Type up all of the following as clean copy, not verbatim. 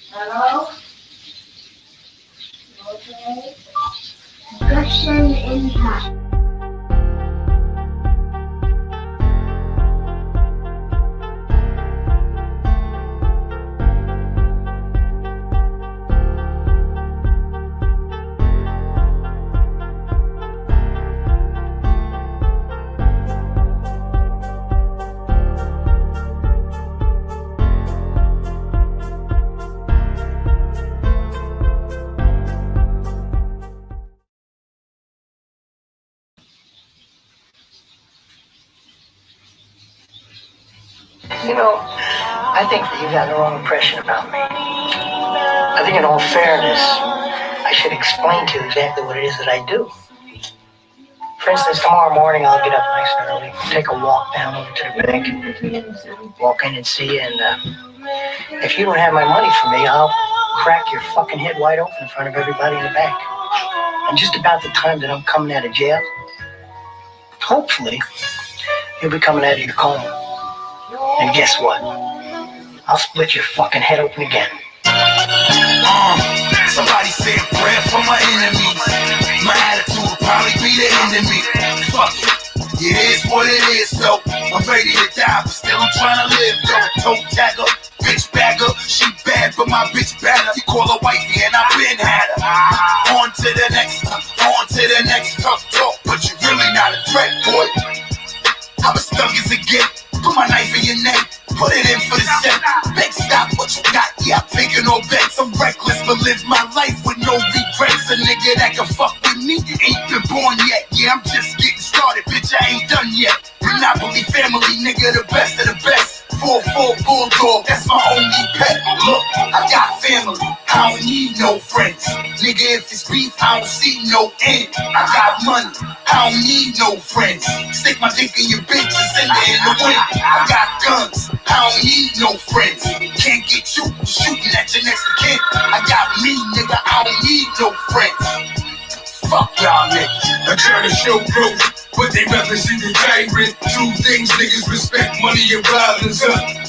Hello? Okay. Discussion impact. You know, I think that you got the wrong impression about me. I think in all fairness, I should explain to you exactly what it is that I do. For instance, tomorrow morning I'll get up nice and early, take a walk down over to the bank, walk in and see you, and if you don't have my money for me, I'll crack your fucking head wide open in front of everybody in the bank. And just about the time that I'm coming out of jail, hopefully, you'll be coming out of your coma. And guess what? I'll split your fucking head open again. Somebody said prayer for my enemies. My attitude will probably be the enemy. Fuck it. It is what it is, though. I'm ready to die, but still I'm trying to live, though. Toe tagger, bitch bagger. She bad, but my bitch better. You call her wifey and I been had her. On to the next tough talk. But you really not a threat, boy. I'm as thug as it get. Put my knife in your neck. Put it in for the set. Big stop what you got. Yeah, I'm taking no bets. I'm reckless, but live my life with no regrets. A nigga that can fuck with me ain't been born yet. Yeah, I'm just getting started, bitch. I ain't done yet. Monopoly family, nigga, the best of the best. 4-4 bulldog, that's my only pet. Look, I got family. I don't need no friends. Nigga, if it's beef, I don't see no end. I got money. I don't need no friends. Stick my dick in your bitch and send her in the wind. I got guns. I don't need no friends. Can't get you shooting at your next of kin. I got me, nigga. I don't need no friends. Fuck y'all niggas. I try to show growth, but they rather see the tyrant. Two things niggas respect, money and violence.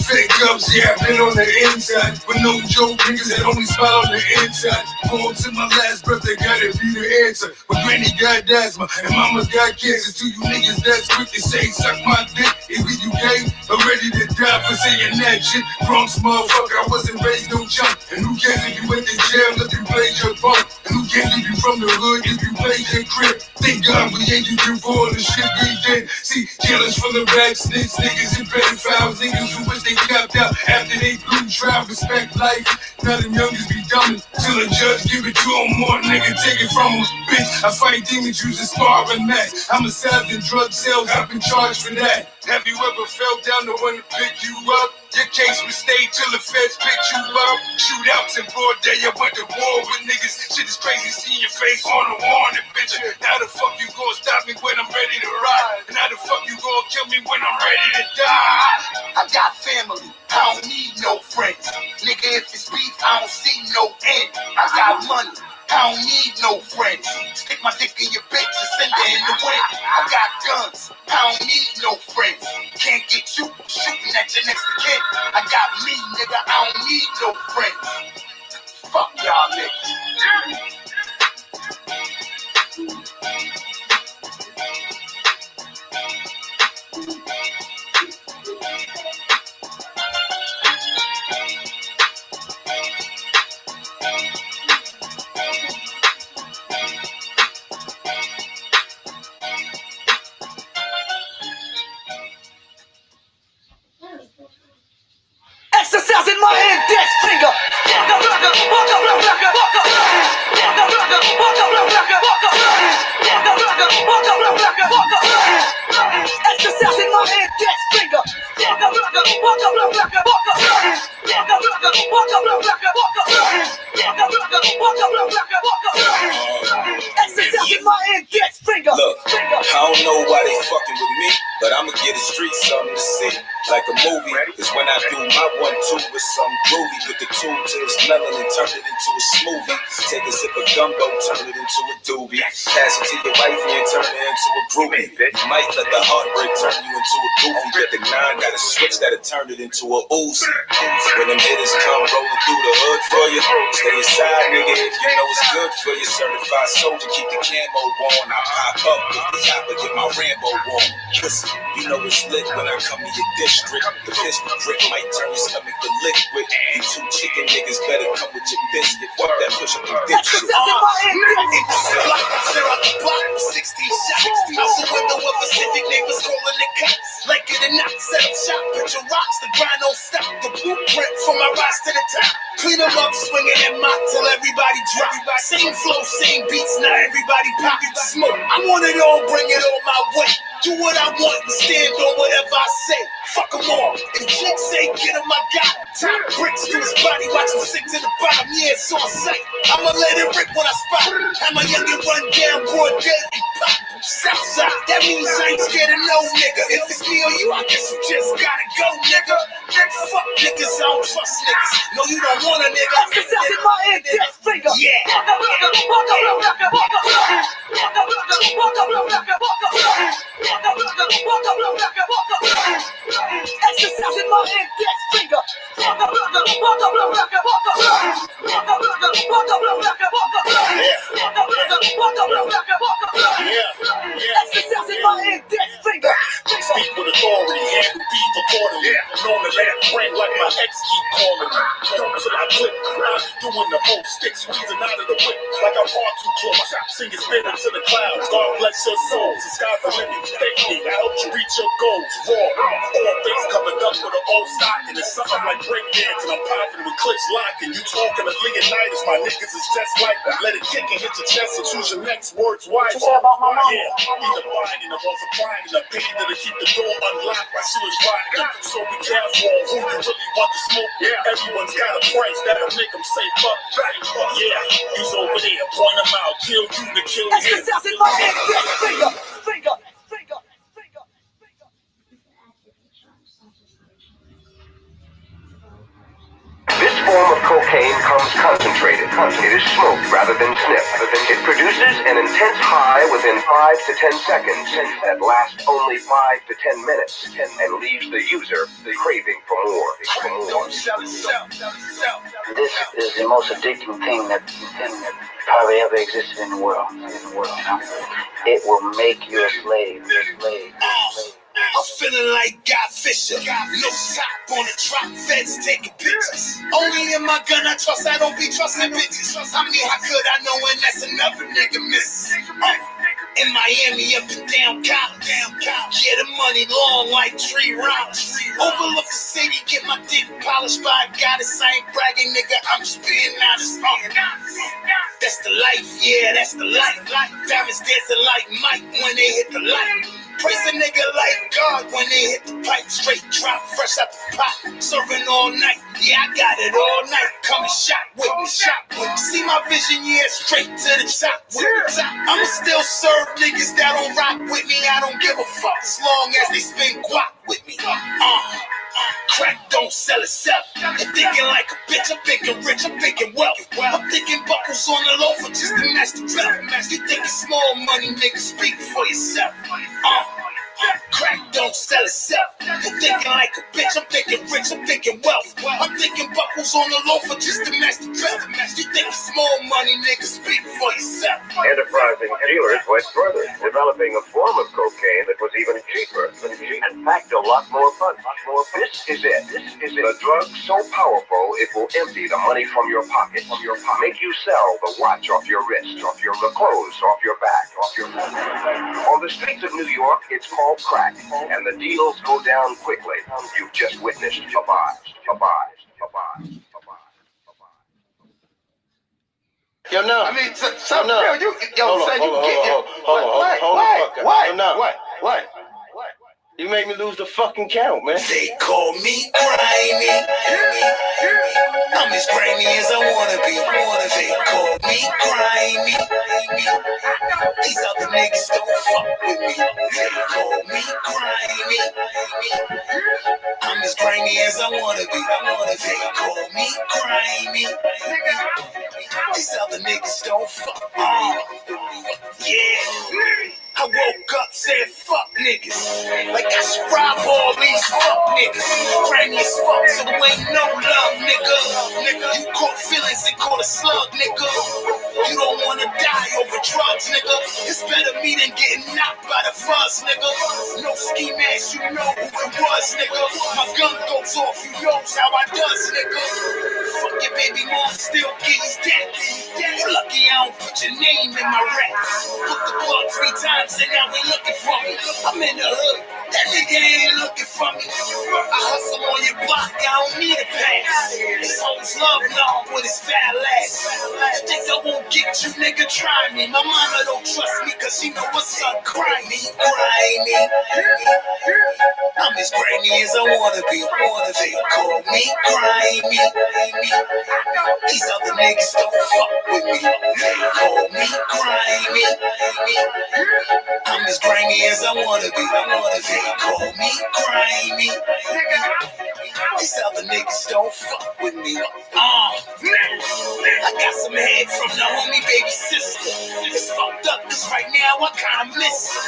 Fake ups, yeah, I've been on the inside. But no joke, niggas that only smile on the inside. Going to my last breath, they gotta be the answer. But granny got asthma, and mama's got cancer. To you niggas that's quick to say, suck my dick. If you gay, I'm ready to die for saying that shit. Bronx motherfucker, I wasn't raised no chump. And who cares if you went to jail if you played your part? And who cares if you from the hood if you played your crib? Thank God we ain't you for all the shit we did. See, killers from the back, snitch niggas and pedophiles, niggas who wish they capped out after they blew trial. Respect life, now them youngers be dumb till a judge give it to them, more nigga take it from them. Bitch, I fight demons using sparring match. I'm a savage in drug sales, I've been charged for that. Have you ever fell down the one to pick you up? Your case would stay till the feds pick you up. Shootouts in broad day, I went to war with niggas. Shit is crazy seeing your face on a warning, bitch. How the fuck you gonna stop me when I'm ready to ride? And how the fuck you gonna kill me when I'm ready to die? I got family. I don't need no friends. Nigga, if it's beef, I don't see no end. I got money. I don't need no friends. Stick my dick in your bitch and send her in the wind. I got guns. I don't need no friends. Can't get you shooting at your next of kin. I got me, nigga. I don't need no friends. Fuck y'all niggas. Exercise in my index finger. Exercise in my index finger. Exercise in my index finger. Look, I don't know why they fucking with me, but I'ma get the streets something to see. like a movie. Is when I do my 1-2 with some groovy. Put the tube to its melon and turn it into a smoothie. Take a sip of gumbo, turn it into a doobie. Pass it to your wifey and turn it into a groupie. You might let the heartbreak turn you into a goofy. But the 9 got a switch that'll turn it into a Uzi. When them hitters come rolling through the hood for you, stay inside, nigga, if you know it's good for you. Certified soldier, keep the camo on. I pop up with the chopper, get my Rambo on. Listen, you know it's lit when I come to your district. The pistol grip might turn your stomach to liquid. You 2 chicken niggas better come with your biscuit. Fuck that push up and dip shit. Clear out the block, 16 shots. Out the window of a Civic, neighbors calling the cops. Like it or not, set up shop, picture rocks, the grind don't stop. The blueprint from my rise to the top. Clean them up, swinging and mock till everybody drop. Same flow, same beats, now everybody pop. Smoke, I want it all, bring it all my way. Do what I want and stand on whatever I say. Fuck them all. If chicks say get him, I got top bricks to his body. Watch him sink to the bottom. Yeah, it's on sight. I'ma let it rip when I spot. Have my youngin' run down broad day and pop. Southside, that means I ain't scared of no nigga. If it's me or you, I guess you just gotta go, nigga. Fuck niggas, I don't trust niggas. No, you don't want a nigga. That's the sound in my index finger. Yeah. Exercise in my index finger. Exercise in my index finger. Speak with authority, handle beef accordingly. Known to let it ring like my ex keep calling me. Don't till I clip, I'm doing the most. Stick squeezing out of the whip like I'm hard too close. Sing his bitter to the clouds. God bless your souls. The sky's the limit. Thank me. I help you reach your goals. Raw. All things covered up with an old stock. And it's something like breakdance. And I'm popping with clips locking. You talking to Leonidas. My niggas is just like that. Let it kick and hit your chest and choose your next words wise. What you say about my mama? Yeah. Either buying or supplying the pain that'll keep the door unlocked while she was riding. So be careful on who you really want to smoke. Everyone's got a price that'll make them say fuck. Yeah, he's over there, point him out, kill you to kill him. Exercise in my index finger. Finger. This form of cocaine comes concentrated. It is smoked rather than sniffed. It produces an intense high within 5 to 10 seconds that lasts only 5 to 10 minutes and leaves the user craving for more. This is the most addicting thing that probably ever existed in the world. It will make you a slave. I'm feeling like Guy Fisher. No top on the drop, feds taking pictures. Only in my gun I trust, I don't be trusting bitches. I mean, how could I know when that's another nigga misses? In Miami, up and down Compton. Yeah, the money long like tree rounds. Overlook the city, get my dick polished by a goddess. I ain't bragging, nigga, I'm just being honest. That's the life, yeah, that's the life. Diamonds dancing like Mike when they hit the light. Praise a nigga like God when they hit the pipe. Straight drop, fresh out the pot. Serving all night, yeah, I got it all night. Come and shot with me. See my vision, yeah, straight to the top with me. I'ma still serve niggas that don't rock with me. I don't give a fuck as long as they spin guap with me. Crack don't sell itself. I'm thinking like a bitch, I'm thinking rich, I'm thinking wealth. I'm thinking buckles on the loafer just to match the belt. You thinking small money, nigga, speak for yourself. Crack don't sell itself. I'm thinking like a bitch, I'm thinking rich, I'm thinking wealth. I'm thinking buckles on the loafer just to match the belt. You thinking small money, nigga, speak for yourself. Enterprising dealers went further, developing a form of cocaine that was even cheaper. In fact, a lot more fun. This is it. A drug so powerful it will empty the money from your pocket. Make you sell the watch off your wrist, the clothes off your back, On the streets of New York, it's called crack, and the deals go down quickly. You've just witnessed a buy. Yo, no. I mean, so no. yo, you said you get your what? You make me lose the fucking count, man. They call me grimy. I'm as grimy as I wanna be. They call me grimy. These other niggas don't fuck with me. They call me grimy. me. I'm as grimy as I wanna be. They call me grimy. These other niggas don't fuck. Yeah. I woke up, said fuck niggas. Like I should rob all these fuck niggas. Grimy as fuck, so ain't no love, nigga. You caught feelings and caught a slug, nigga. You don't wanna die over drugs, nigga. It's better me than getting knocked by the fuzz, nigga. No ski mask, you know who it was, nigga. My gun goes off, you knows how I does, nigga. Fuck your baby mom, still get his debt. You lucky I don't put your name in my raps. Put the plug 3 times and now they looking for me. I'm in the hood, that nigga ain't looking for me. I hustle on your block, I don't need a pass. This hoes love long with his fat ass. You think I won't get you, nigga, try me. My mama don't trust me cause she know what's up, grimy. I'm as grimy as I wanna be. They call me grimy. These other niggas don't fuck with me. They call me grimy. I'm as grimy as I wanna be. They call me grimy. These other niggas don't fuck with me. I got some head from the homie baby sister. It's fucked up cause right now I kinda miss her.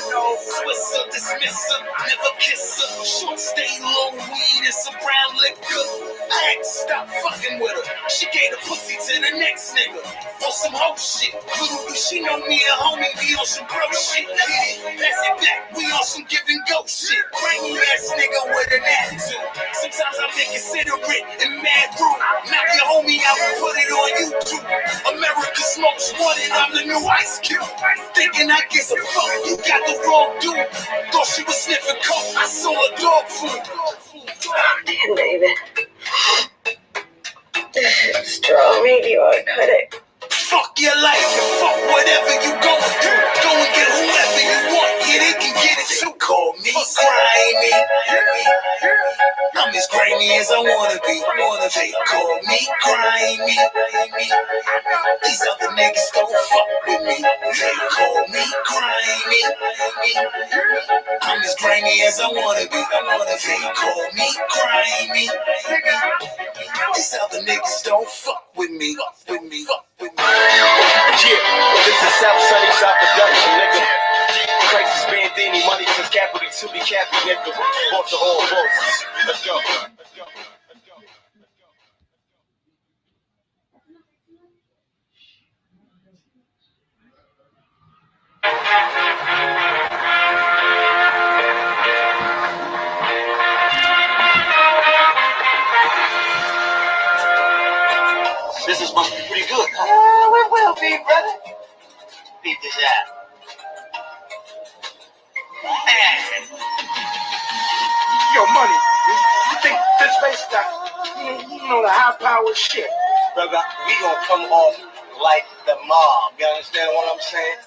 Twist her, dismiss her, never kiss her. Short stay low weed and some brown liquor. I had to stop fucking with her. She gave the pussy to the next nigga. On some hoe shit. Little do she know me and homie be on some bro shit. Pass it back, we on some give and go shit. Grimy ass nigga with an attitude. Sometimes I'm inconsiderate and mad rude. Knock your homie out and put it on YouTube. America's most wanted, I'm the new Ice Cube. Thinking I get some fuck, you got the wrong dude. Thought she was sniffing coke, I saw a dog food. Damn, baby. Straw, maybe you ought to cut it. Fuck your life and fuck whatever you going through. Go and get whoever you want, yeah, they can get it too. Call me grimy. I'm as grimy as I wanna be. They call me grimy. These other niggas don't fuck with me. They call me grimy. I'm as grimy as I wanna be. They call me grimy. These other niggas don't fuck with me. Yeah, this is South Sunny Shop Production, nigga. Crisis Bandini, money since capital to be cappy, nigga. Boss to all bosses. Let's go. Business must be pretty good, huh? Well, it will be, brother. Beat this out. Yo, money. You think this space got, you know, the high power shit? Brother, we gonna come off like the mob. You understand what I'm saying?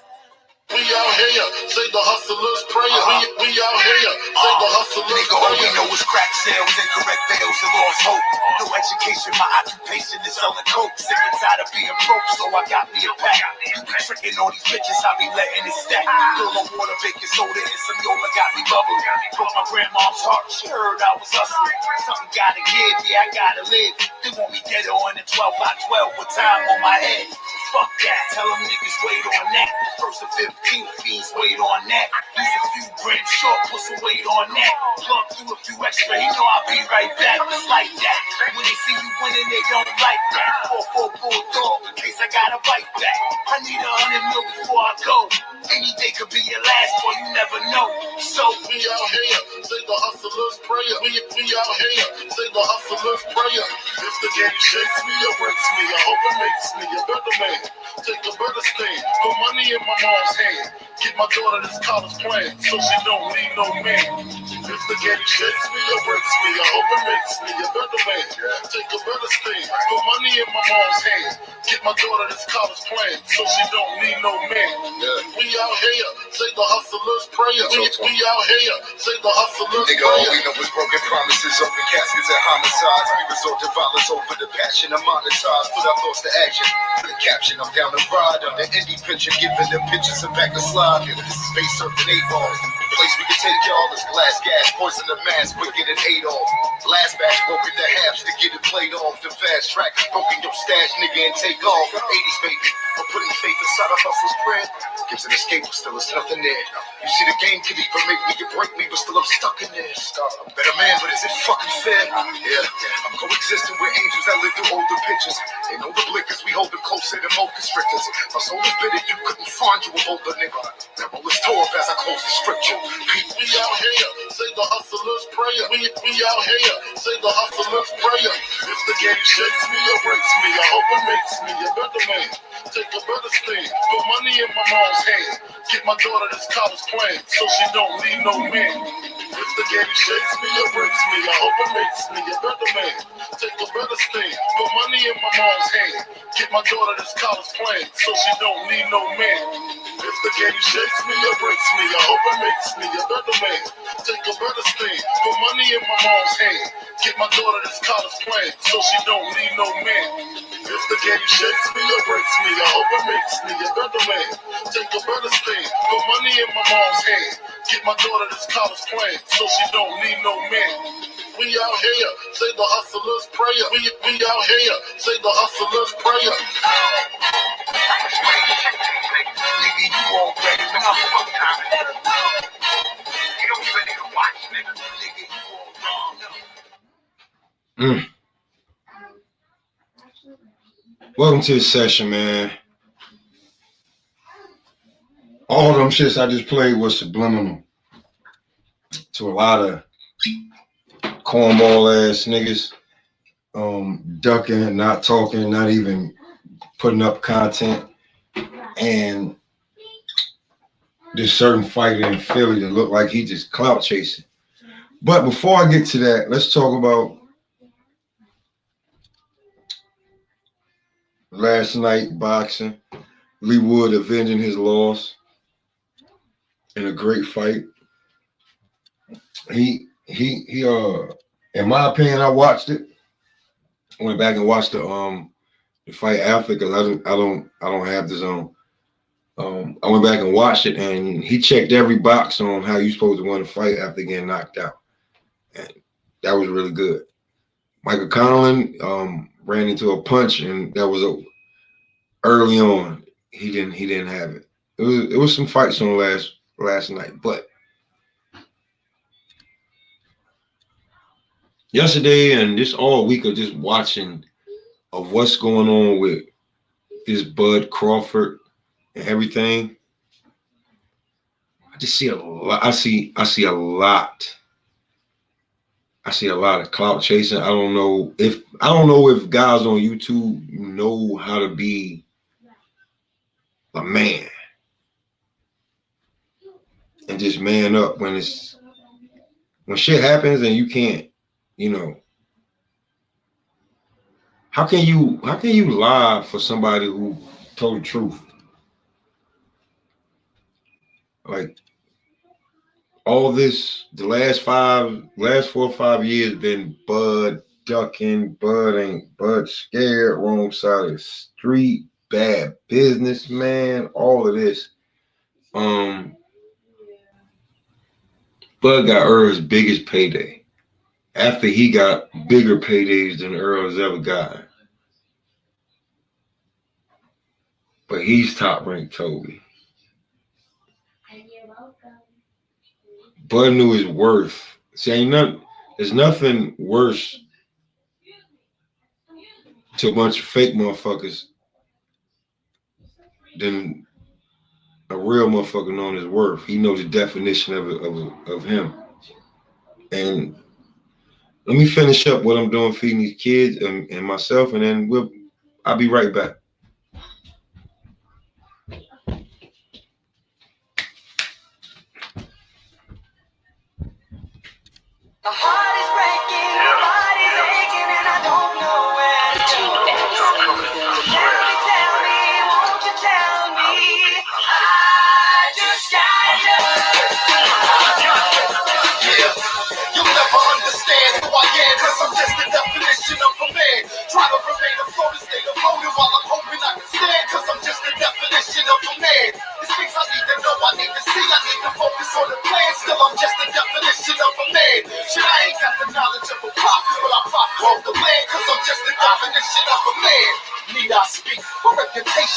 We out here, say the hustlers prayer. We out here, say the hustlers Nigga, all we know is crack sales, incorrect veils, and lost hope. No education, my occupation is selling coke. Sick and tired of being broke, so I got me a pack. You be tricking all these bitches, I be letting it stack. Girl on water, baking soda, and some yoga got me bubbling. Broke my grandma's heart, she heard I was hustling. Something gotta give, yeah, I gotta live. They want me dead on the 12 by 12 with time on my head. Fuck that, tell them niggas wait on that. First and 15 fiends wait on that. Use a few grams short, put some weight on that. Plug through a few extra, you know I'll be right back. Like that, when they see you winning, they don't like that. 4-4 bulldog, in case I gotta bite back. I need 100 mil before I go. Any day could be your last, boy, you never know. So we out here, say the hustlers prayer. We out here, say the hustlers prayer. If the game shakes me or breaks me, I hope it makes me a better man. Take a better stand, put money in my mom's hand. Get my daughter this college plan, so she don't need no man. If the game shakes me or breaks me, I hope it makes me a better man. Take a better stand, put money in my mom's hand. Get my daughter this college plan, so she don't need no man. We out here, say the hustlers prayer. We out here, say the hustlers Nigga, all we prayer. know is broken promises, open caskets and homicides. We resort to violence over the passion of monetize. Put our thoughts to action. The caption, I'm down the ride on the indie picture, giving the pictures a back to slide. This is space surfing 8 balls. place we can take y'all is glass gas, poison the mass, wicked and Adolf. Last batch broke into halves to get it played off. The fast track, broken your stash, nigga, and take off. 80s, baby. I'm putting faith inside a hustler's prayer. Gives an escape, but still there's nothing there. You see, the game could either make me or break me, but still I'm stuck in there. I'm a better man, but is it fucking fair? Yeah, I'm coexisting with angels that live through older pictures. They know the blickers, we hold them closer than more constrictors. My soul is bitter, you couldn't find you a older nigga. That roll is tore up as I close the scripture. We out here, say the hustler's prayer. We out here, say the hustler's prayer. If the game shakes me or breaks me, I hope it makes me a better man. Take a better spin, put money in my mom's hand. Get my daughter this college plan, so she don't need no man. If the game shakes me or breaks me, I hope it makes me a better man. Take a better spin, put money in my mom's hand. Get my daughter this college plan, so she don't need no man. If the game shakes me or breaks me, I hope it makes me a better man. Take a better spin, put money in my mom's hand. Get my daughter this college plan, so she don't need no man. If the game shakes me or breaks me, I hope it makes me a better man. Take a better spin, put money in my mom's hand. Get my daughter this college plan, so she don't need no man. We out here, say the hustler's prayer. We out here, say the hustler's prayer. Nigga, you already know what time it is. You don't even need to watch, nigga. Nigga, you already know. Welcome to the session, man. All them shits I just played was subliminal to a lot of cornball ass niggas, ducking, not talking, not even putting up content. And this certain fighter in Philly that looked like he just clout chasing. But before I get to that, let's talk about last night boxing. Lee Wood avenging his loss in a great fight. He in my opinion, I watched it. I went back and watched the fight after because I don't have the zone. I went back and watched it, and he checked every box on how you're supposed to win a fight after getting knocked out, and that was really good. Michael Conlon ran into a punch, and that was early on. He didn't have it. It was some fights on last night, but yesterday and this all week of just watching of what's going on with this Bud Crawford and everything. I just see a lot. I see a lot. I see a lot of clout chasing. I don't know if guys on YouTube know how to be a man and just man up when shit happens and you can't, how can you lie for somebody who told the truth? Like all this, the last 4 or 5 years been Bud ducking, Bud scared, wrong side of the street, bad businessman, all of this. Bud got Earl's biggest payday after he got bigger paydays than Earl has ever gotten. But he's top ranked Toby. Bud knew his worth. See, there's nothing worse to a bunch of fake motherfuckers than a real motherfucker knowing his worth. He knows the definition of him. And let me finish up what I'm doing, feeding these kids and myself, and then I'll be right back. My heart is breaking, my body's aching, and I don't know where to go. Tell me, won't you tell me? I just got you. Yeah, you'll never understand who I am, cause I'm just the definition of a man. Try to remain afloat and stay devoted while I'm hoping I can stand, cause I'm just the definition of a man. It's things I need to know, I need to see, I need to focus on the plan. Still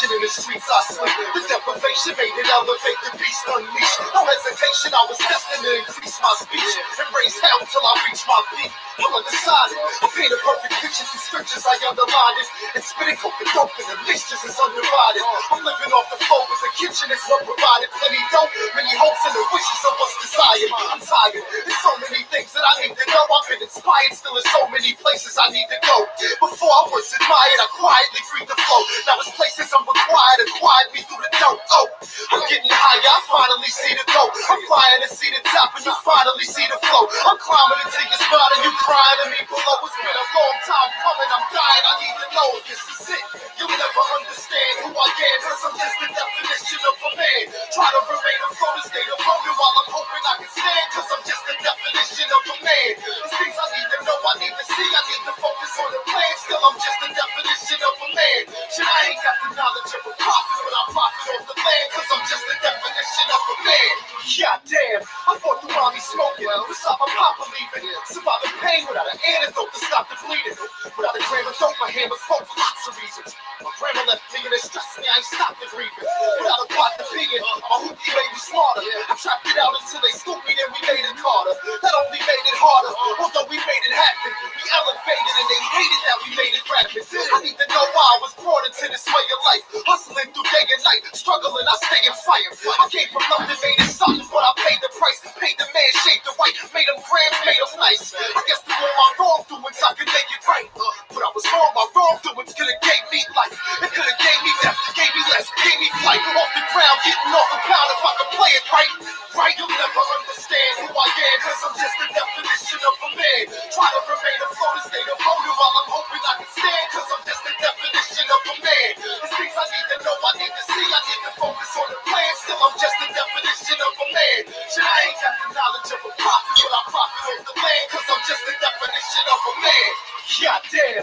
Deprivation in the streets I sleep. The deprivation made it elevate the beast unleashed. No hesitation, I was destined to increase my speech and raise hell till I reach my peak. I'm undecided. I paint a perfect picture through scriptures, I underline it. And spitting coke and dope and the mixtures is undivided. I'm living off the floor with the kitchen is well provided. Plenty dope, many hopes and the wishes of what's desired. I'm tired. There's so many things that I need to know. I've been inspired, still in so many places I need to go. Before I was admired, I quietly freed the flow. Now it's places I'm required, acquired me through the dope. Oh, I'm getting higher, I finally see the dope. I'm flying to see the top and you finally see the flow. I'm climbing into your spot and you crying to me below. It's been a long time coming, I'm dying, I need to know if this is it. You'll never understand who I am, cause I'm just the definition of a man. Try to remain afloat and stay afloat while I'm hoping I can stand, cause I'm just the definition of a man. There's things I need to know, I need to see, I need to focus on the plan. Still I'm just the definition of a man. Shit, I ain't got the knowledge of a prophet, but I profit off the land, cause I'm just the definition of a man. God damn, I fought through mommy smoking, beside my papa leaving, surviving pain without an antidote to stop the bleeding. Without a gram of dope, my hand was spoke for lots of reasons. My grandma left me and it stressed me, I ain't stopped the grieving. Without a pot to pig in, my hoopty made me smarter. I trapped it out until they scooped me, then we made it harder. That only made it harder, although we made it happen. We elevated and they hated that we made it rapid. I need to know why I was born into this way of life. Hustling through day and night, struggling, I stay in fire. I came from nothing, made it something, but I paid the price. Paid the man, shaped the right, made them grams, made them nice. I guess through all my wrongdoings, I could make it right. But I was wrong, my wrongdoings could have gave me life. It could have gave me death, gave me less, gave me flight. Off the ground, getting off the pound if I could play it right. Right, you'll never understand who I am, cause I'm just the definition of a man. Try to remain afloat and stay devoted while I'm hoping I can stand, cause I'm just the definition of a man. There's things I need to know, I need to see, I need to focus on the plan. Still I'm just the definition of a man. Shit, I ain't got the knowledge of a prophet, but I profit off the land, cause I'm just the definition of a man. God damn,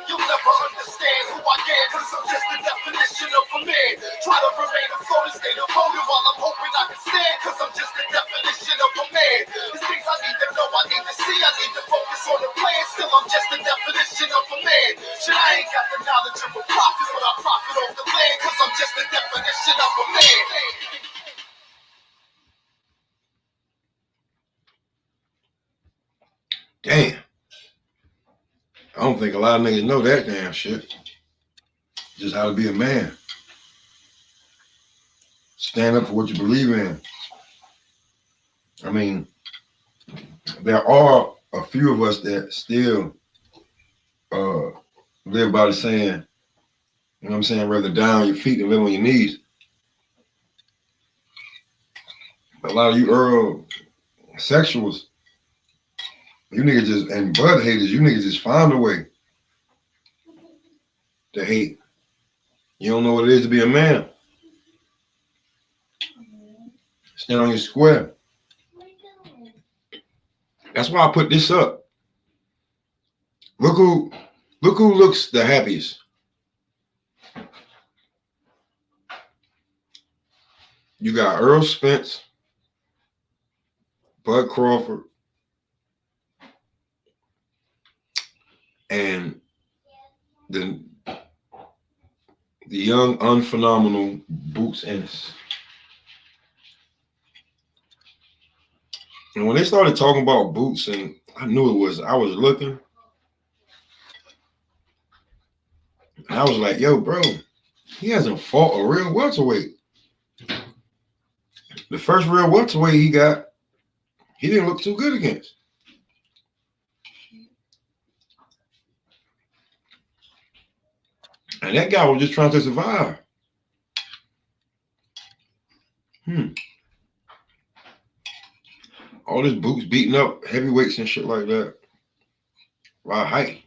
you'll never understand who I am, cause I'm just the definition of a man. Try to remain afloat and stay devoted while I'm hoping I can stand, cause I'm just the definition of a man. There's things I need to know, I need to see, I need to focus on the plan. Still I'm just the definition of a man. Shit, I ain't got the knowledge of a prophet, but I profit off the land, cause I'm just the definition of a man. Damn. I don't think a lot of niggas know that damn shit. Just how to be a man. Stand up for what you believe in. I mean, there are a few of us that still live by the saying, you know what I'm saying, rather die on your feet than live on your knees. A lot of you Earl sexuals, you niggas just, and bud haters, you niggas just found a way to hate. You don't know what it is to be a man. Stand on your square. That's why I put this up. Look who looks the happiest. You got Earl Spence, Bud Crawford, and the young, unphenomenal Boots Ennis. And when they started talking about Boots, and I knew it was, I was looking, and I was like, yo, bro, he hasn't fought a real welterweight. The first real welterweight he got, he didn't look too good against. And that guy was just trying to survive. All this Boots beating up heavyweights and shit like that. Wow, height.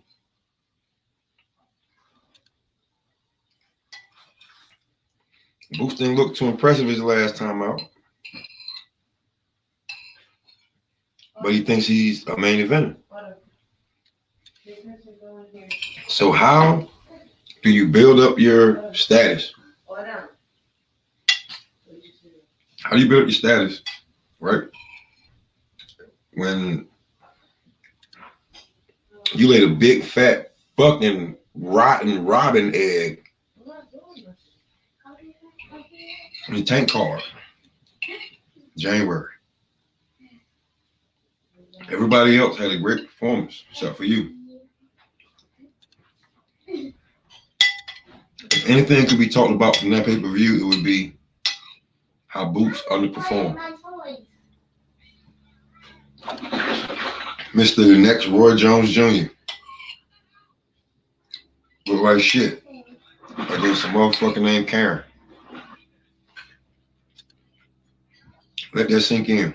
Boots didn't look too impressive his last time out. But he thinks he's a main eventer. So how do you build up your status? How do you build up your status, right? When you laid a big, fat, fucking rotten robin egg The tank card. January. Everybody else had a great performance, except for you. If anything could be talked about from that pay-per-view, it would be how Boots underperformed. Mr. The next Roy Jones Jr. Look like shit against a motherfucker named Karen. Let that sink in.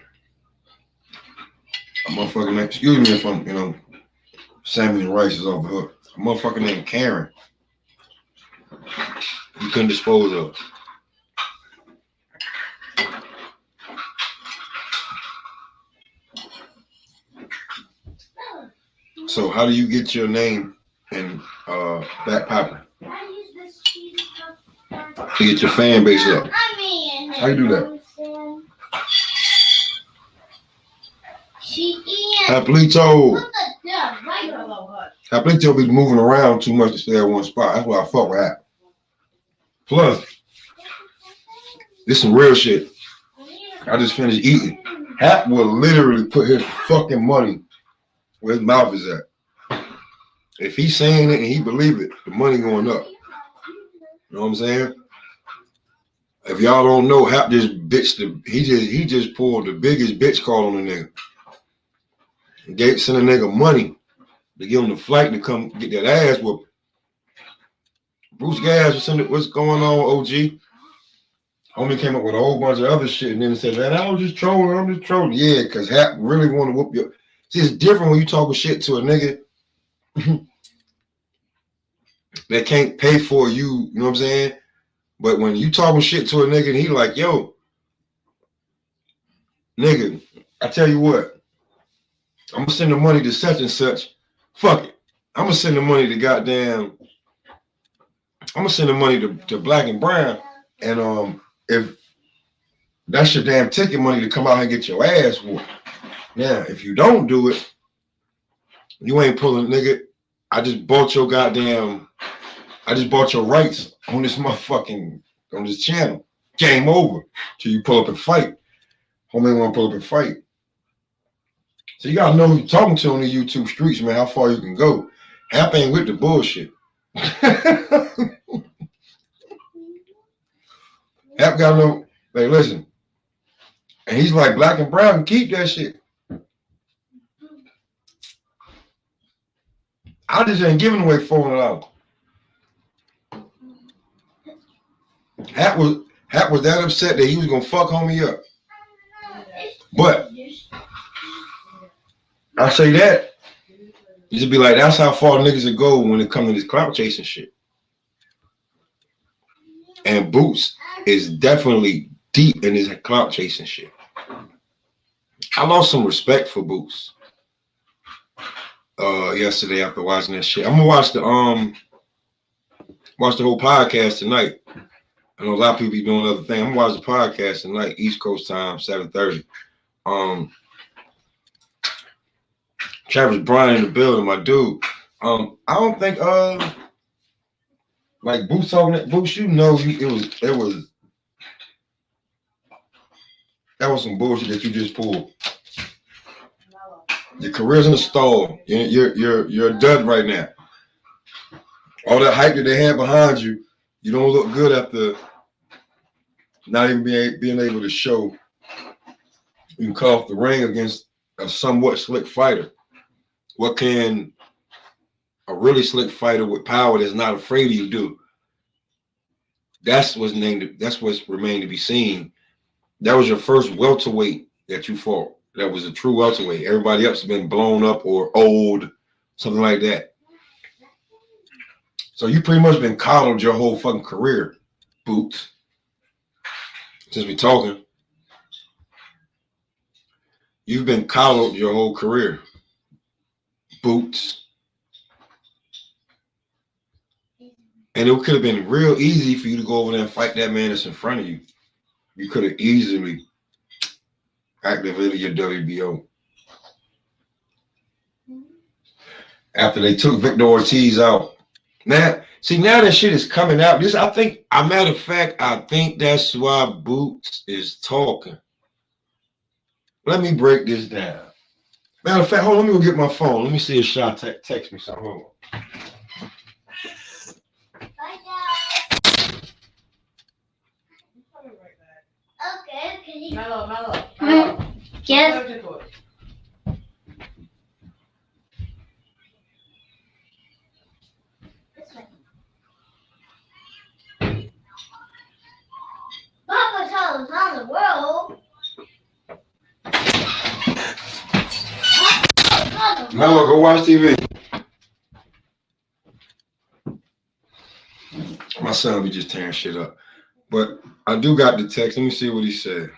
A motherfucker named, excuse me if I'm, Sammy and Rice is off the hook. A motherfucker named Karen. You couldn't dispose of. So how do you get your name in Back Popper? To get your fan base up. How you do that? Haplito be moving around too much to stay at one spot. That's why I fuck with Hap. Plus, this some real shit. I just finished eating. Hap will literally put his fucking money where his mouth is at. If he's saying it and he believe it, the money going up. You know what I'm saying? If y'all don't know, Hap just bitched he just pulled the biggest bitch call on the nigga. Sent a nigga money to get on the flight to come get that ass whooped. Bruce Gas was sending, what's going on, OG? Homie came up with a whole bunch of other shit and then said, man, I'm just trolling. Yeah, because Hap really want to whoop your. See, it's different when you talking shit to a nigga that can't pay for you, you know what I'm saying? But when you talking shit to a nigga and he like, yo, nigga, I tell you what, I'm gonna send the money to such and such. Fuck it. I'm gonna send the money to to Black and Brown. And if that's your damn ticket money to come out and get your ass whooped. Now, if you don't do it, you ain't pulling, nigga. I just bought your rights on this on this channel. Game over. Till you pull up and fight. Homie wanna pull up and fight. So you gotta know who you're talking to on the YouTube streets, man, how far you can go. Hap ain't with the bullshit. Hap gotta know, like, listen. And he's like, Black and Brown, keep that shit. I just ain't giving away $400. Hap was that upset that he was gonna fuck homie up. But I say that, you just be like, that's how far niggas will go when it comes to this clout chasing shit. And Boots is definitely deep in his clout chasing shit. I lost some respect for Boots yesterday after watching that shit. I'm gonna watch the whole podcast tonight. I know a lot of people be doing other things. I'm gonna watch the podcast tonight, East Coast time, 7:30. Travis Bryan in the building, my dude. I don't think like Boots talking that Boots, it was some bullshit that you just pulled. Your career's in a stall. You're a dud right now. All that hype that they had behind you, you don't look good after not even being able to show you can cut off the ring against a somewhat slick fighter. What can a really slick fighter with power that's not afraid of you do? That's what's remained to be seen. That was your first welterweight that you fought. That was a true welterweight. Everybody else has been blown up or old, something like that. So you pretty much been coddled your whole fucking career, Boots. Since we talking, you've been coddled your whole career, Boots. And it could have been real easy for you to go over there and fight that man that's in front of you. You could have easily activated your WBO. After they took Victor Ortiz out. Now, See, now that shit is coming out. This, I think, a matter of fact, I think that's why Boots is talking. Let me break this down. Matter of fact, hold on, let me go get my phone. Let me see if Shaw text me something. Hold on. Okay, can you? Mellow. Yes. Papa's all around the world. Mello, go watch TV. My son be just tearing shit up. But I do got the text. Let me see what he said.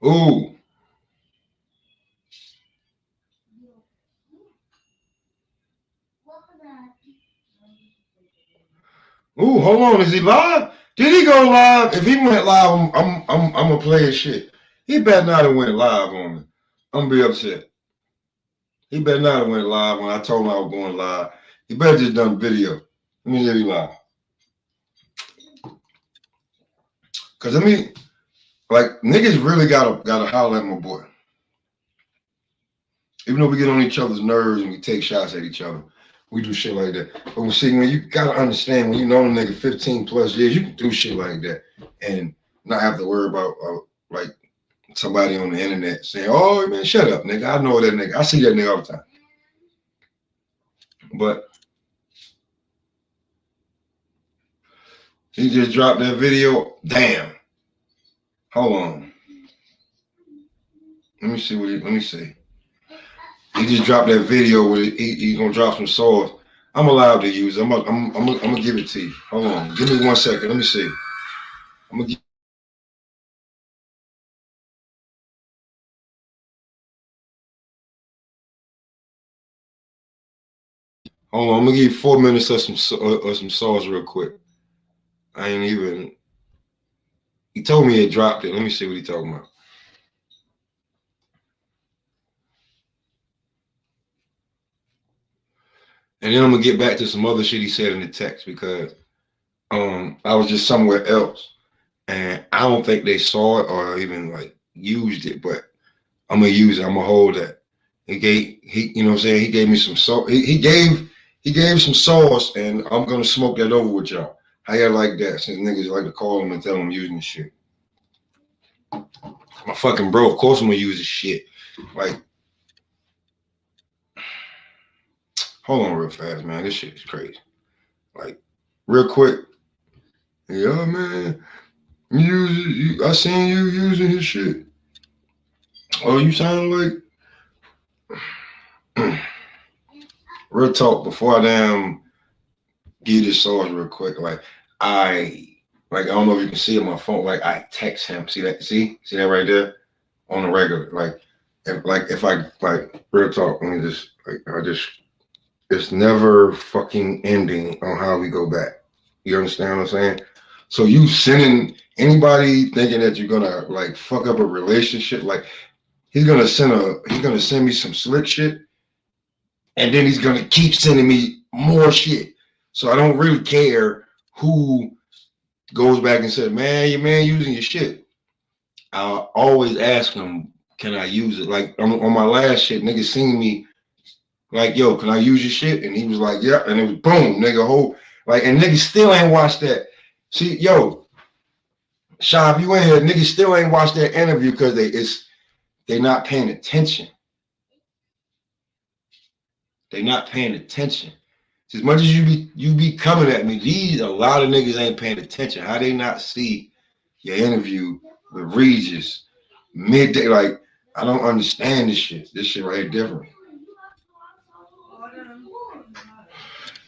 Ooh. Ooh, hold on. Is he live? Did he go live? If he went live, I'm gonna play his shit. He better not have went live on me. I'm gonna be upset. He better not have went live when I told him I was going live. He better just done video. Let me hear you live. Cause I mean, like niggas really gotta holler at my boy. Even though we get on each other's nerves and we take shots at each other, we do shit like that. But when see, man, you gotta understand when you know a nigga 15 plus years, you can do shit like that and not have to worry about like somebody on the internet saying, "Oh man, shut up, nigga." I know that nigga. I see that nigga all the time. But he just dropped that video. Damn. Hold on. Let me see. He just dropped that video where he's gonna drop some sauce. I'm allowed to use it. I'm gonna give it to you. Hold on. Give me 1 second. Let me see. I'm gonna Hold on. I'm gonna give you 4 minutes of some sauce real quick. I ain't even. He told me he dropped it. Let me see what he talking about. And then I'm gonna get back to some other shit he said in the text because I was just somewhere else and I don't think they saw it or even like used it, but I'm gonna use it. I'm gonna hold that. You know what I'm saying? He gave me some sauce. He gave some sauce, and I'm gonna smoke that over with y'all. How y'all like that? Since niggas like to call him and tell him I'm using this shit. My fucking bro, of course I'm gonna use this shit. Like, hold on real fast, man. This shit is crazy. Like, real quick. Yeah, man. I seen you using his shit. Oh, you sound like real talk before I damn give you this sauce real quick. Like I don't know if you can see it on my phone. Like I text him. See that? See that right there on the regular. If I real talk. Let me just it's never fucking ending on how we go back. You understand what I'm saying? So you sending anybody thinking that you're gonna like fuck up a relationship, like he's gonna send me some slick shit, and then he's gonna keep sending me more shit. So I don't really care who goes back and said, "Man, your man using your shit." I'll always ask him, "Can I use it?" Like on my last shit, nigga seen me like, "Yo, can I use your shit?" And he was like, "Yeah," and it was boom, nigga, and niggas still ain't watched that. See, yo, Shaw, if you ain't here, niggas still ain't watched that interview because they're not paying attention. They're not paying attention. As much as you be coming at me, a lot of niggas ain't paying attention. How they not see your interview with Regis midday? Like, I don't understand this shit. This shit right here different.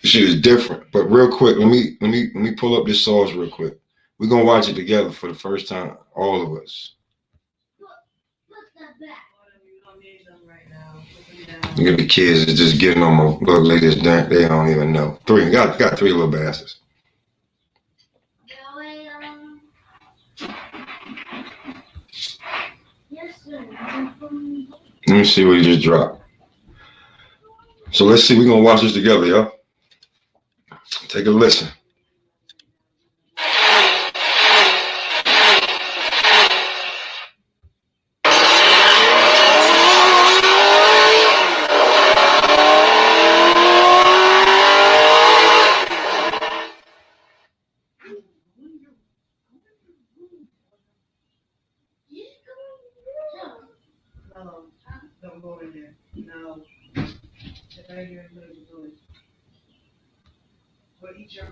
This shit is different. But real quick, let me pull up this sauce real quick. We're gonna watch it together for the first time, all of us. Look at the kids is just getting on my look like this. They don't even know. Got three little bastards. Let me see what he just dropped. So let's see. We're gonna watch this together, y'all. Take a listen. Don't go in there. No. If I hear another noise. But eat your.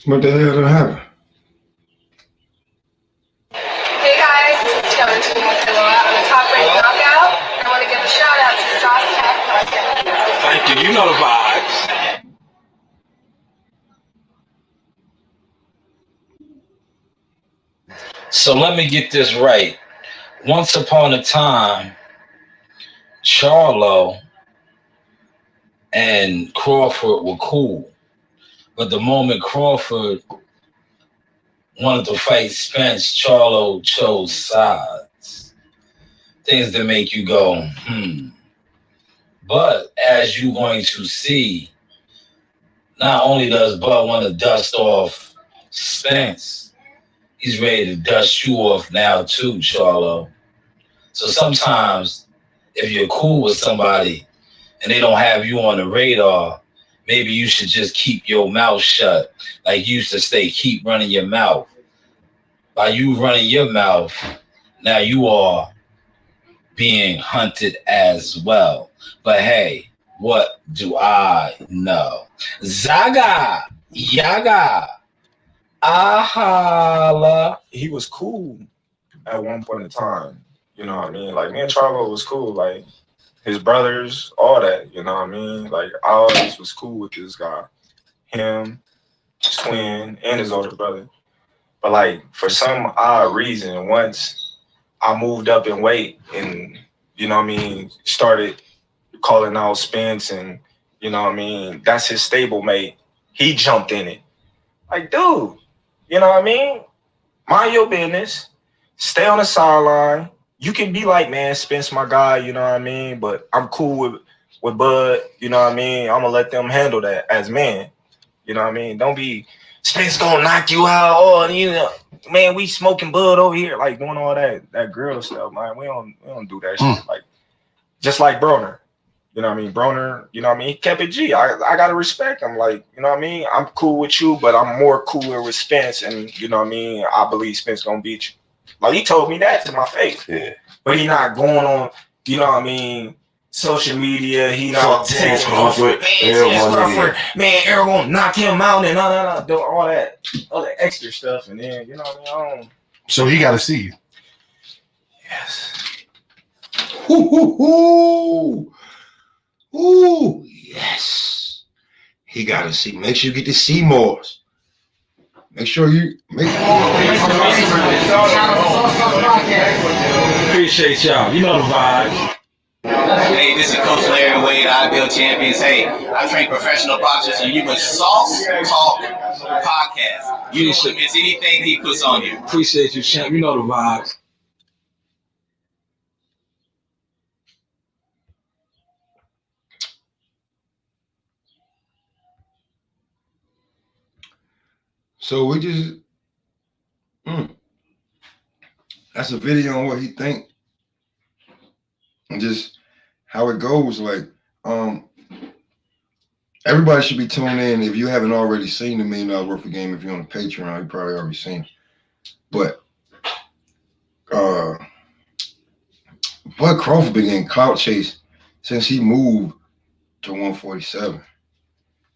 What the hell did happen? Hey guys, this is Kevin from the Top Rank Knockout. I want to give a shout out to Sauce Tech Podcast. Thank you. You know the vibes. So let me get this right. Once upon a time, Charlo and Crawford were cool. But the moment Crawford wanted to fight Spence, Charlo chose sides. Things that make you go, But as you're going to see, not only does Bud want to dust off Spence, he's ready to dust you off now too, Charlo. So sometimes if you're cool with somebody and they don't have you on the radar, maybe you should just keep your mouth shut. Like you used to say, keep running your mouth. By you running your mouth, now you are being hunted as well. But hey, what do I know? Zaga, Yaga, Ahala. He was cool at one point in time. You know what I mean? Like, me and Charlo was cool. Like, his brothers, all that. You know what I mean? Like, I always was cool with this guy. Him, his twin, and his older brother. But, like, for some odd reason, once I moved up in weight and, you know what I mean, started calling out Spence and, you know what I mean, that's his stablemate, he jumped in it. Like, dude, you know what I mean? Mind your business. Stay on the sideline. You can be like, man, Spence my guy, you know what I mean? But I'm cool with Bud, you know what I mean? I'm going to let them handle that as men. You know what I mean? Don't be, Spence going to knock you out. Oh, you know, man, we smoking Bud over here. Like, doing all that girl stuff, man. We don't do that shit. Like, just like Broner. You know what I mean? Broner, you know what I mean? He kept it G. I got to respect him. Like, you know what I mean? I'm cool with you, but I'm more cooler with Spence. And, you know what I mean? I believe Spence going to beat you. Like, he told me that to my face. Yeah. But he not going on, you know what I mean, social media. He not text Crawford. Man, Errol gonna knock him out and do all that extra stuff. And then, you know what I mean? So he got to see you. Yes. Ooh, yes. He got to see. Make sure you get to see more. Make sure you Appreciate y'all. You know the vibes. Hey, this is Coach Larry Wade, IBL Champions. Hey, I train professional boxers, and you with Sauce Talk Podcast. You should miss anything he puts on you. Appreciate you, champ. You know the vibes. So we just that's a video on what he think and just how it goes. Like everybody should be tuned in. If you haven't already seen the $1 Million Worth of Game, if you're on the Patreon, you probably already seen it. But Bud Crawford been getting clout chase since he moved to 147.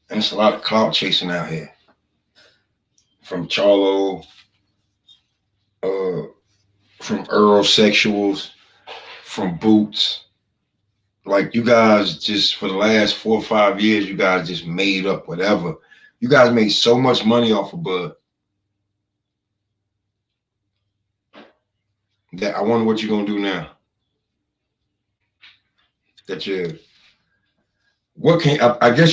And it's a lot of clout chasing out here. From Charlo, from Earl Sexuals, from Boots. Like, you guys just, for the last 4 or 5 years, you guys just made up whatever. You guys made so much money off of Bud that I wonder what you're going to do now. I guess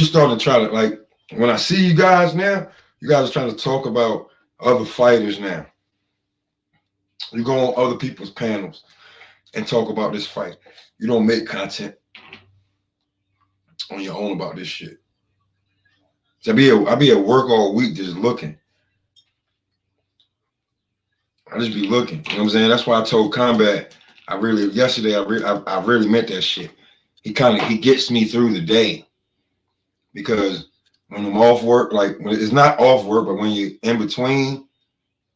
you're starting to try to, like, when I see you guys now, You guys are trying to talk about other fighters now. You go on other people's panels and talk about this fight. You don't make content on your own about this shit. So I be at work all week just looking. I just be looking. You know what I'm saying? That's why I told Combat. Yesterday I really meant that shit. He gets me through the day, because when I'm off work, like when it's not off work, but when you're in between,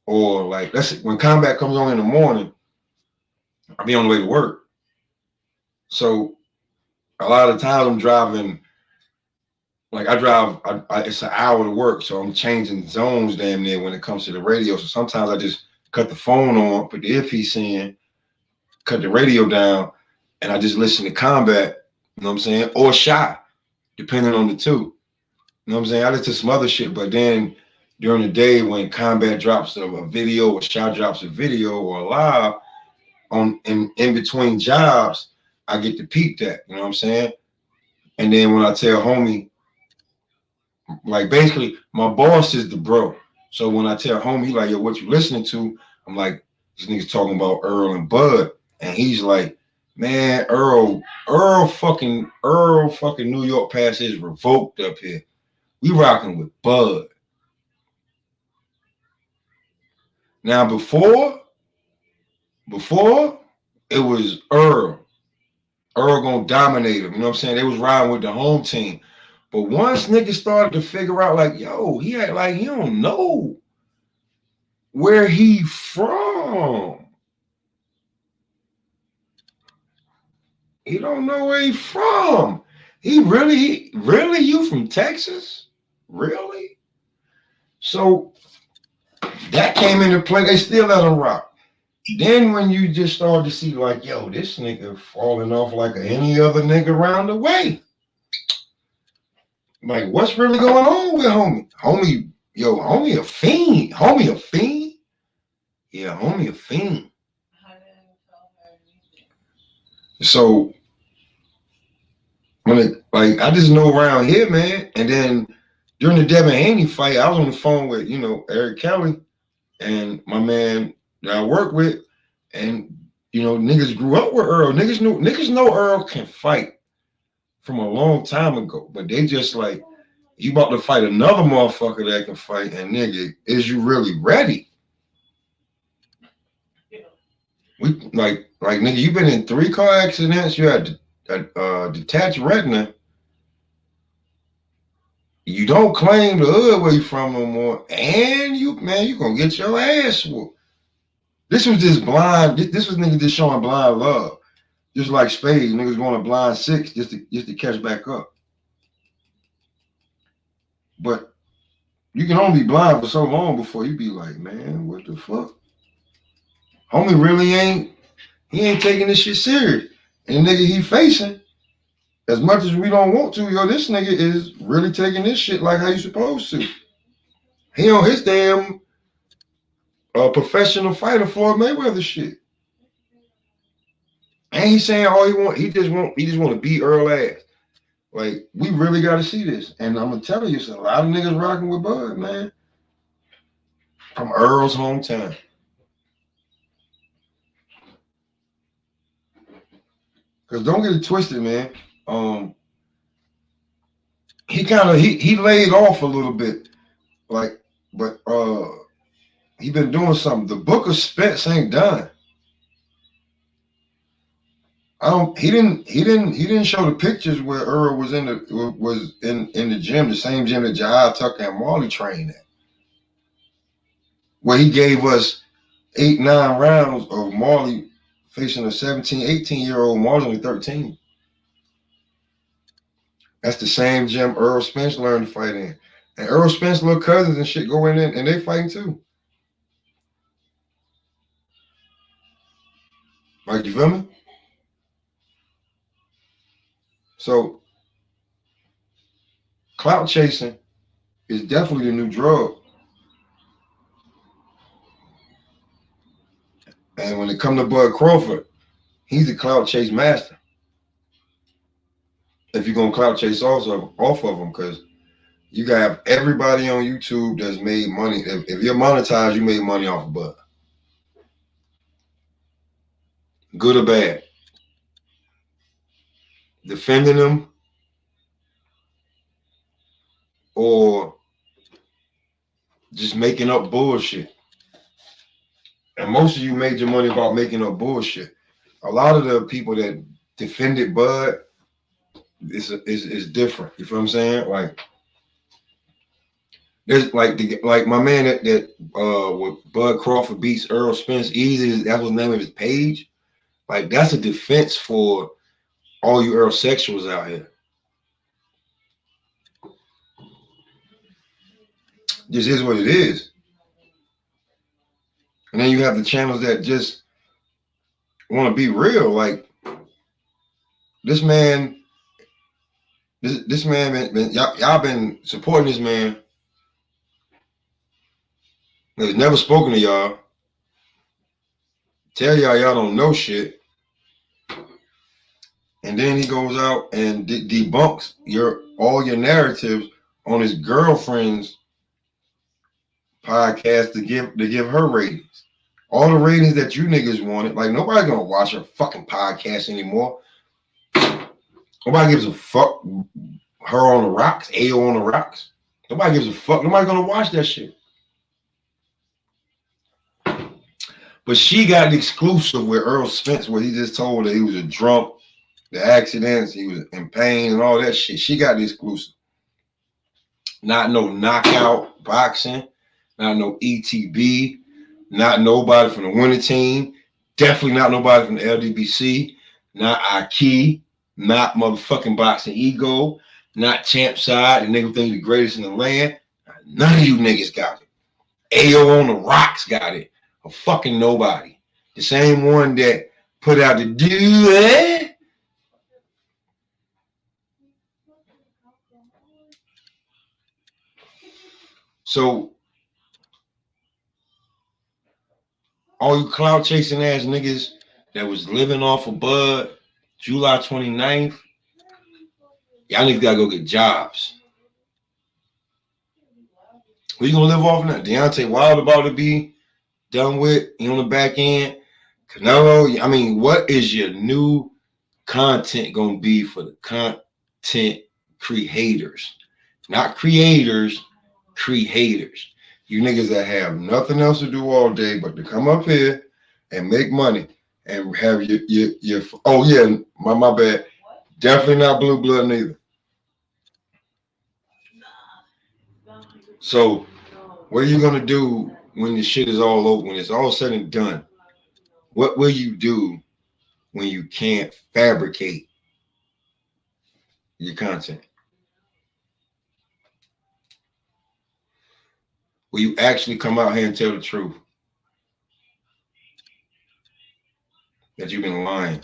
or like when Combat comes on in the morning, I'll be on the way to work. So a lot of times I'm driving. Like it's an hour to work, so I'm changing zones damn near when it comes to the radio. So sometimes I just cut the phone on, put the earpiece in, cut the radio down, and I just listen to Combat, you know what I'm saying? Or Shy, depending on the two. You know what I'm saying? I listen to some other shit, but then during the day when Combat drops a video or Shy drops a video or a live in between jobs, I get to peep that, you know what I'm saying? And then when I tell homie, like basically my boss is the bro. So when I tell homie, he like, yo, what you listening to? I'm like, this nigga's talking about Earl and Bud. And he's like, man, Earl fucking New York Pass is revoked up here. We rocking with Bud. Now before it was Earl. Earl gonna dominate him. You know what I'm saying? They was riding with the home team. But once niggas started to figure out, like, yo, he act like he don't know where he from. He don't know where he from. He really, you from Texas? Really? So that came into play. They still let him rock. Then when you just started to see, like, yo, this nigga falling off like any other nigga around the way. Like, what's really going on with homie? Homie a fiend. Homie a fiend? Yeah, homie a fiend. So, I just know around here, man. And then during the Devin Haney fight, I was on the phone with, Eric Kelly and my man that I work with. And, niggas grew up with Earl. Niggas know Earl can fight from a long time ago. But they just like, you about to fight another motherfucker that can fight, and nigga, is you really ready? We like nigga, you been in 3 car accidents, you had a detached retina. You don't claim the hood where you from no more, and you gonna get your ass whooped. This was just blind. This was nigga just showing blind love, just like Spades. Niggas going to blind 6 just to catch back up. But you can only be blind for so long before you be like, man, what the fuck? Homie really ain't taking this shit serious. And the nigga he facing, as much as we don't want to, this nigga is really taking this shit like how you supposed to. He on his damn professional fighter Floyd Mayweather shit. And he's saying all he just want to beat Earl ass. Like, we really got to see this. And I'm going to tell you, it's a lot of niggas rocking with Bud, man. From Earl's hometown. Because don't get it twisted, man. He laid off a little bit. But he been doing something. The Book of Spence ain't done. He didn't show the pictures where Earl was in the gym, the same gym that Jahad Tucker and Marley trained at. Where he gave us 8-9 rounds of Marley facing a 17, 18-year-old. Marley only 13. That's the same gym Earl Spence learned to fight in. And Earl Spence little cousins and shit go in there and they fighting too. Like, you feel me? So, clout chasing is definitely the new drug. And when it comes to Bud Crawford, he's the clout chase master. If you're going to clout chase also off of him, because You gotta have everybody on YouTube that's made money. If you're monetized, you made money off of Bud. Good or bad. Defending them or just making up bullshit. And most of you made your money about making up bullshit. A lot of the people that defended Bud is different. You feel what I'm saying? Like there's like my man that with Bud Crawford beats Earl Spence easy. That was the name of his page. Like that's a defense for all you Earl sexuals out here. This is what it is. And then you have the channels that just want to be real. Like this man, this man, y'all been supporting this man. He's never spoken to y'all. Tell y'all don't know shit. And then he goes out and debunks all your narratives on his girlfriend's podcast to give her ratings. All the ratings that you niggas wanted, like nobody gonna watch her fucking podcast anymore. Nobody gives a fuck. Her on the rocks, AO on the rocks. Nobody gives a fuck. Nobody gonna watch that shit. But she got the exclusive with Earl Spence, where he just told her he was a drunk, the accidents, he was in pain and all that shit. She got the exclusive. Not no knockout boxing, not no ETB, not nobody from the winning team, definitely not nobody from the LDBC, not Aki, not motherfucking Boxing Ego, not Champ Side, the nigga think the greatest in the land. None of you niggas got it. AO on the rocks got it. A fucking nobody. The same one that put out the do it. So all you clout chasing ass niggas that was living off of Bud July 29th, y'all niggas gotta go get jobs. Where you gonna live off now? Deontay Wilder about to be done with, you on the back end. Canelo, I mean, what is your new content gonna be for the content creators? Not creators, creators. You niggas that have nothing else to do all day but to come up here and make money and have your oh yeah, my bad. Definitely not blue blood neither. So what are you gonna do when the shit is all over, when it's all said and done? What will you do when you can't fabricate your content? Will you actually come out here and tell the truth that you've been lying?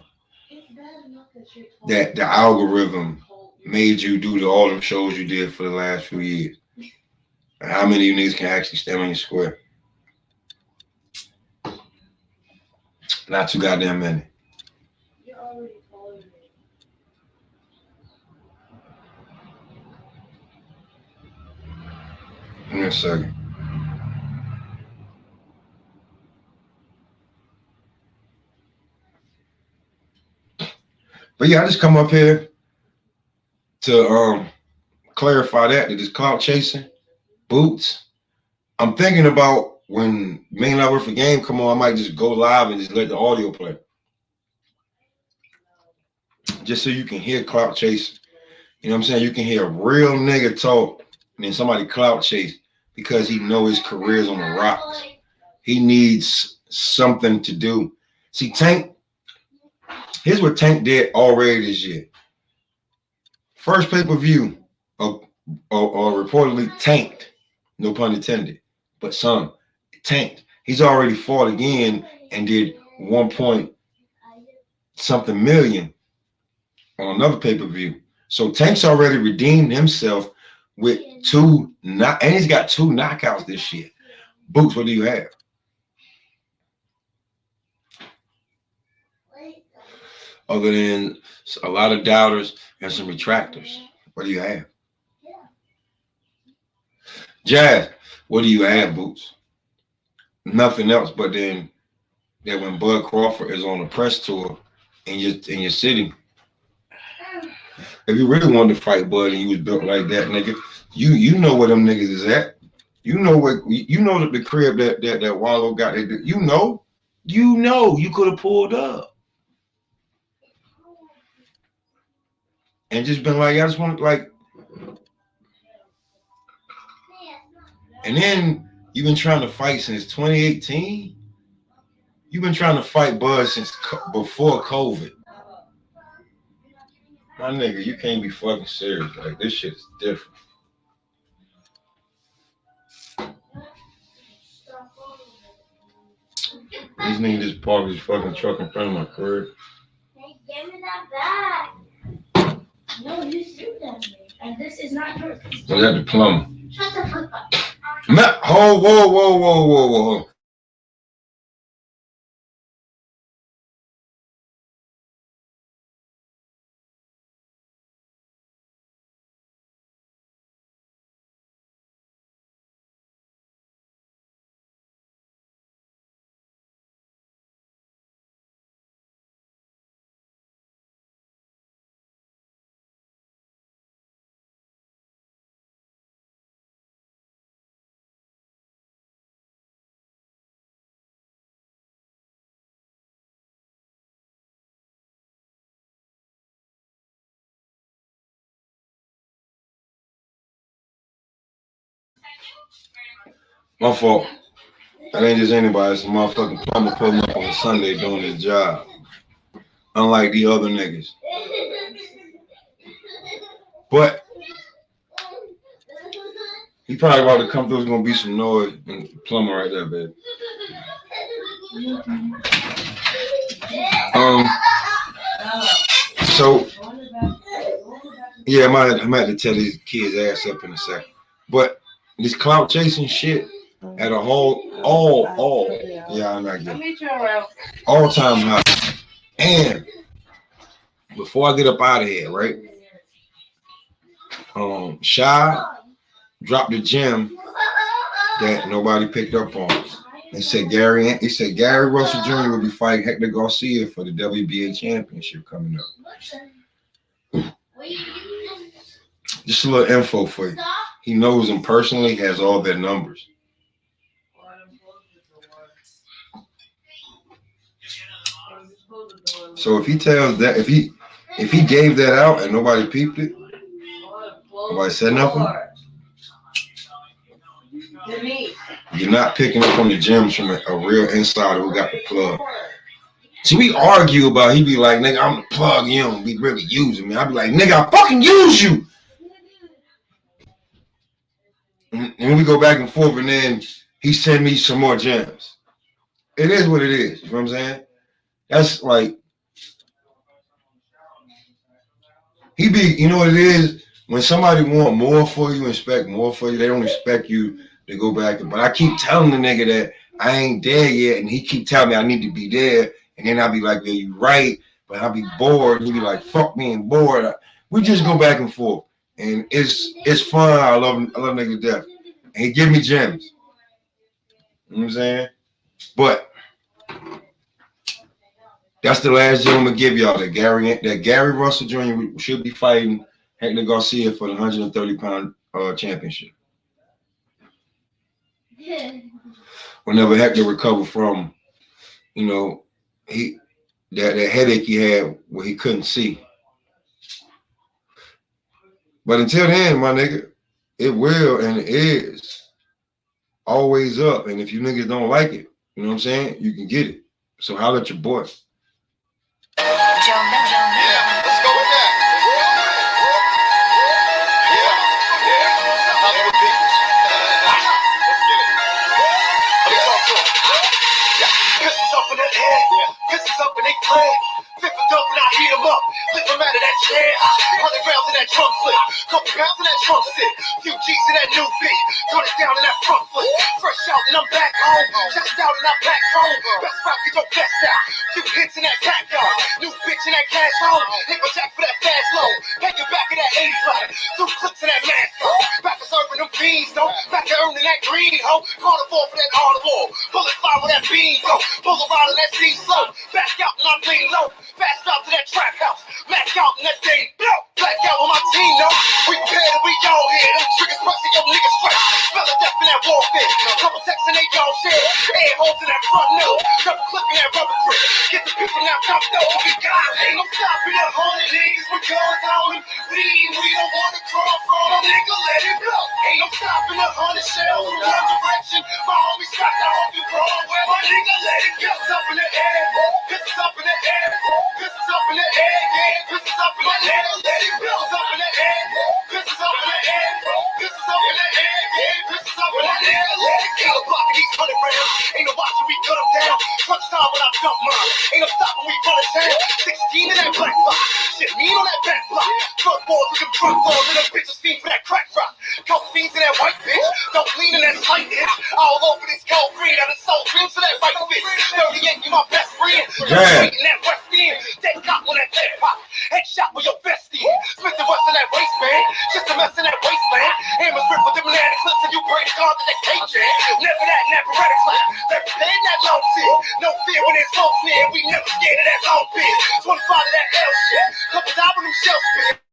That the algorithm made you do all the shows you did for the last few years? And how many of you niggas can actually stand on your square? Not too goddamn many. Give me a second. But yeah, I just come up here to clarify that this clout chasing, boots. I'm thinking about when Main Not for Game come on, I might just go live and just let the audio play. Just so you can hear clout chasing. You know what I'm saying? You can hear a real nigga talk and then somebody clout chase because he know his career's on the rocks. He needs something to do. See, Tank, here's what Tank did already this year. First pay-per-view or reportedly tanked, no pun intended, but some tanked. He's already fought again and did 1-something million on another pay-per-view. So Tank's already redeemed himself with and he's got 2 knockouts this year. Boots, what do you have? Other than a lot of doubters and some retractors, what do you have? Jazz, what do you add, Boots? Nothing else. But then that when Bud Crawford is on a press tour in your city, if you really wanted to fight Bud and you was built like that, nigga, you know where them niggas is at. You know what that the crib that Wallow got. You know you could have pulled up and just been like, I just want like, and then you've been trying to fight since 2018. You've been trying to fight Bud since before COVID. My nigga, you can't be fucking serious. Like, this shit is different. This nigga just parked his fucking truck in front of my crib. Hey, give me that back. No, you threw that to me. And this is not yours. Was that the plumber? Shut the fuck up. Whoa. My fault. That ain't just anybody. It's a motherfucking plumber pulling up on a Sunday doing his job. Unlike the other niggas. But he probably about to come through. There's gonna be some noise and plumber right there, baby. So yeah, I'm about to tear these kids' ass up in a second. But this clout chasing shit at a whole yeah, I'm not getting all time high. And before I get up out of here, right? Shy dropped a gem that nobody picked up on. He said Gary Russell Jr. will be fighting Hector Garcia for the WBA championship coming up. Just a little info for you. He knows them personally, has all their numbers. So if he tells that, if he gave that out and nobody peeped it, nobody said nothing, you're not picking up on the gems from a real insider who got the plug. See, we argue about, he be like, nigga, I'm the plug, you don't be really using me. I be like, nigga, I fucking use you. And we go back and forth, and then he send me some more gems. It is what it is. You know what I'm saying? That's like, you know what it is? When somebody want more for you, expect more for you, they don't expect you to go back. But I keep telling the nigga that I ain't there yet, and he keep telling me I need to be there. And then I'll be like, yeah, you right. But I'll be bored. He'll be like, fuck being bored. We just go back and forth. And it's fun. I love niggas to death. And he give me gems. You know what I'm saying? But that's the last gem I'm gonna give y'all. That Gary Russell Jr. should be fighting Hector Garcia for the 130-pound championship. Whenever Hector recovered from, that headache he had where he couldn't see. But until then, my nigga, it will and it is always up. And if you niggas don't like it, you know what I'm saying? You can get it. So holler at your boy. Pistons up in the the air. Pistols up and they flare. Flip a dope and I heat them up. Flip them out of that chair. 100 rounds in that trunk flip. Couple pounds in that trunk sit. Few G's in that new beat. Turn it down in that front flip. Fresh out and I'm back home. Just out and I'm back home. Best rock, get your best out. Few hits in that backyard. New bitch in that cash home. Hit my jack for that fast low. Take it back in that 80 flat. Two clips in that mask. Back to serving them beans, though. Back to earning that green, ho. Caught a ball for that hard wall. Bullet fire with that bean, though. Pull around in that sea slow. Back out and I'm lean low. Fast out to that trap house. Mac out in that thing. Black out with my team, though. We prepared and we all here. Them triggers pressing your niggas straight. Smell the death in that warfare. Couple texts and they all share. Air holes in that front nose. Double clipping that rubber grip. Get the people now jumped over. We got ain't no stopping the 100 niggas with guns on them. We don't want to crawl from them. Nigga, let it blow. Ain't no stopping the 100 shells in one direction. My homies shot the whole new wrong way. My nigga, let it go. Pistols up in the air. Pistols up in the air. Pistols up in the air. Yeah, pistols up in the air. Let it go. Pistols up in the air. Pistols up in the air. Pistols up in the air. Yeah, pistols up in the air. Let it go. Block of these 100 rounds. Ain't no watching we cut them down. Crunch time when I dump mine. Ain't no stopping we run it down. 16 in that black block. Shit mean on that back block. Truck boys with them truck balls and them bitches fiend for that crack rock. Coke fiends in that white bitch. Don't lean in that slight itch. All over this cold green. Out of soul dreams for that white bitch. 38, you my best friend. Straight in that West End. That got one that lead pop. Headshot with your best in. Smith and West in that waistband. Just a mess in that waistband. Hammers rip with them banana clips and you break guards in that cage jam. Never that, never ready clap. Never played that long shit. No fear when it's so clear. We never scared of that long bitch. 25 of that L shit. Couple down with them shell spit.